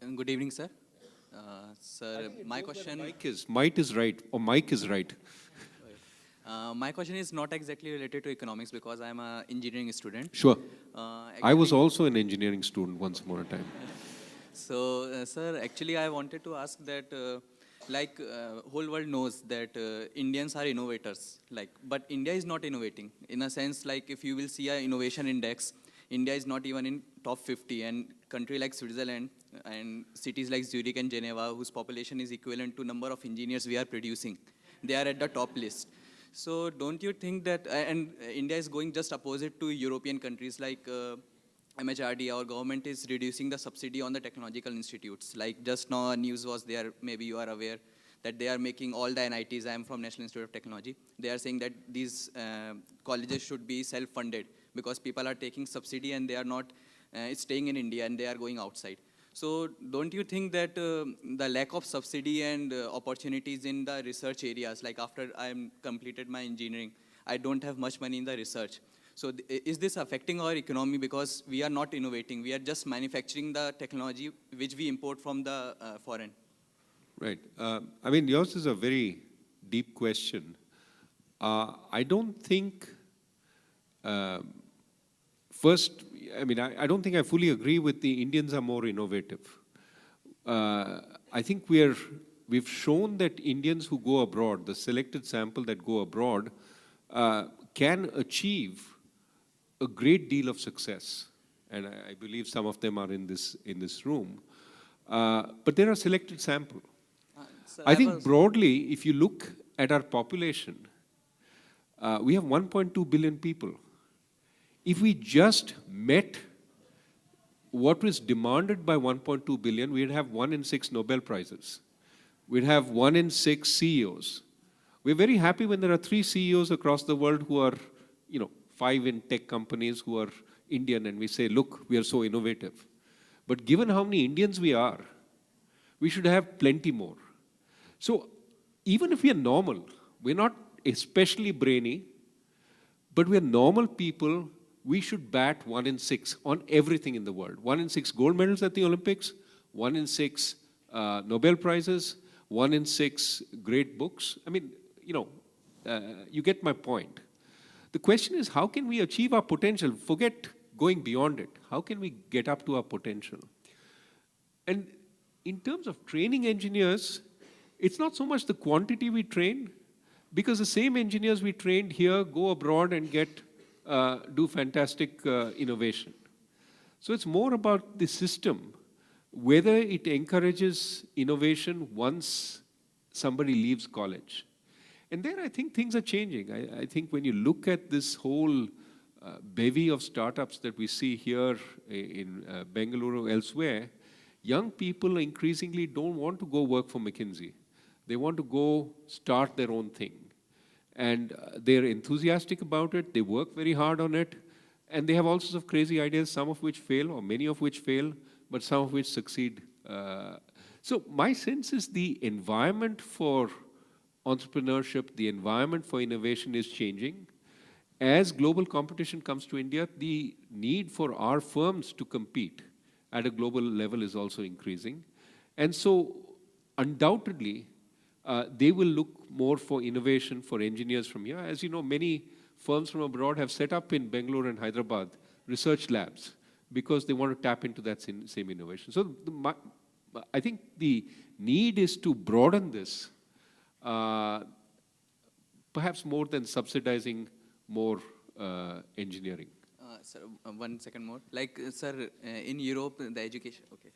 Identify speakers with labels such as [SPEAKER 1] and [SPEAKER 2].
[SPEAKER 1] Good evening, sir. Sir, my question.
[SPEAKER 2] Might is right, or Mike is right.
[SPEAKER 1] My question is not exactly related to economics because I'm an engineering student.
[SPEAKER 2] Sure. I was
[SPEAKER 1] Actually,
[SPEAKER 2] also an engineering student once upon a time.
[SPEAKER 1] sir, actually, I wanted to ask that, whole world knows that Indians are innovators. But India is not innovating in a sense. Like, if you will see an innovation index, India is not even in top 50, and country like Switzerland and cities like Zurich and Geneva, whose population is equivalent to number of engineers we are producing, they are at the top list. So don't you think that, and India is going just opposite to European countries like MHRD, our government is reducing the subsidy on the technological institutes. Like just now news was there, maybe you are aware, that they are making all the NITs, I am from National Institute of Technology, they are saying that these colleges should be self-funded because people are taking subsidy and they are not staying in India and they are going outside. So don't you think that the lack of subsidy and opportunities in the research areas, like after I am completed my engineering, I don't have much money in the research. So is this affecting our economy because we are not innovating? We are just manufacturing the technology which we import from the foreign.
[SPEAKER 2] Right. I mean, yours is a very deep question. I don't think, first, I don't think I fully agree with the Indians are more innovative. I think we've shown that Indians who go abroad, the selected sample that go abroad, can achieve a great deal of success. And I believe some of them are in this room. But there are selected sample. I think broadly, if you look at our population, we have 1.2 billion people. If we just met what was demanded by 1.2 billion, we'd have 1 in 6 Nobel Prizes. We'd have 1 in 6 CEOs. We're very happy when there are 3 CEOs across the world who are, 5 in tech companies who are Indian, and we say, look, we are so innovative. But given how many Indians we are, we should have plenty more. So even if we are normal, we're not especially brainy, but we're normal people, we should bat 1 in 6 on everything in the world. 1 in 6 gold medals at the Olympics, 1 in 6 Nobel Prizes, 1 in 6 great books. I mean, you get my point. The question is, how can we achieve our potential? Forget going beyond it. How can we get up to our potential? And in terms of training engineers, it's not so much the quantity we train, because the same engineers we trained here go abroad and do fantastic innovation. So it's more about the system, whether it encourages innovation once somebody leaves college. And there I think things are changing. I think when you look at this whole bevy of startups that we see here in Bengaluru, elsewhere, young people increasingly don't want to go work for McKinsey. They want to go start their own thing. And they're enthusiastic about it, they work very hard on it, and they have all sorts of crazy ideas, some of which fail, or many of which fail, but some of which succeed. So my sense is the environment for entrepreneurship, the environment for innovation is changing. As global competition comes to India, the need for our firms to compete at a global level is also increasing. And so, undoubtedly, they will look more for innovation for engineers from here. As you know, many firms from abroad have set up in Bangalore and Hyderabad research labs because they want to tap into that same innovation. So I think the need is to broaden this, perhaps more than subsidizing more engineering.
[SPEAKER 1] Sir, 1 second more. Like, sir, in Europe, the education, okay.